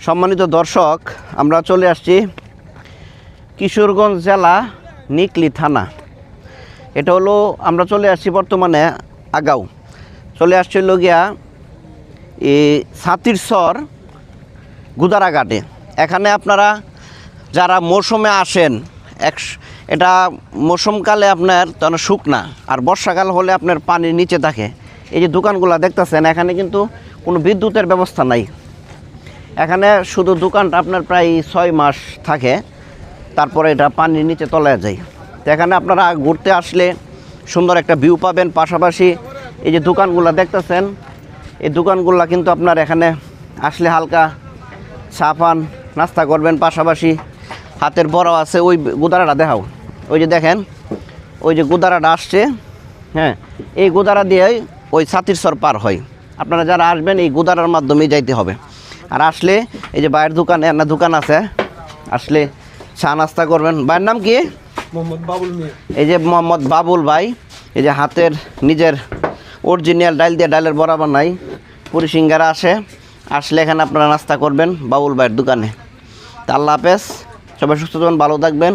সম্মানিত দর্শক, আমরা চলে আসছি কিশোরগঞ্জ জেলা নিকলি থানা। এটা হলো আমরা চলে আসছি বর্তমানে আগাও, চলে আসছি লগিয়া এই ছাতিরচর গুদারাঘাটে। এখানে আপনারা যারা মৌসুমে আসেন, এটা মৌসুমকালে আপনার তখন শুকনা, আর বর্ষাকাল হলে আপনার পানির নিচে থাকে। এই যে দোকানগুলো দেখতেছেন, এখানে কিন্তু কোনো বিদ্যুতের ব্যবস্থা নাই। এখানে শুধু দোকানটা আপনার প্রায় 6 মাস থাকে, তারপরে এটা পানির নিচে তলায় যায়। তো এখানে আপনারা ঘুরতে আসলে সুন্দর একটা ভিউ পাবেন। পাশাপাশি এই যে দোকানগুলো দেখতেছেন, এই দোকানগুলো কিন্তু আপনার এখানে আসলে হালকা চা পান, নাস্তা করবেন। পাশাপাশি হাতের বড় আছে, ওই গুদারাটা দেখাও, ওই যে দেখেন ওই যে গুদারাটা আসছে, হ্যাঁ, এই গুদারা দিয়েই ওই ছাতিরচর পার হয়। আপনারা যারা আসবেন এই গুদারার মাধ্যমেই যাইতে হবে। আর আসলে এই যে বাইরের দোকানে একটা দোকান আছে, আসলে চা নাস্তা করবেন। ভাইয়ের নাম কি? মোহাম্মদ বাবুল মিয়া। এই যে মোহাম্মদ বাবুল ভাই, এই যে হাতের নিজের অরিজিনাল ডাইল দিয়ে ডাইলের বড়া বানাই, পুরি সিঙ্গারা আসলে এখানে আপনারা নাস্তা করবেন বাবুল ভাইয়ের দোকানে। তা আল্লাহ হাফেজ, সবাই সুস্থ থাকবেন, ভালো থাকবেন।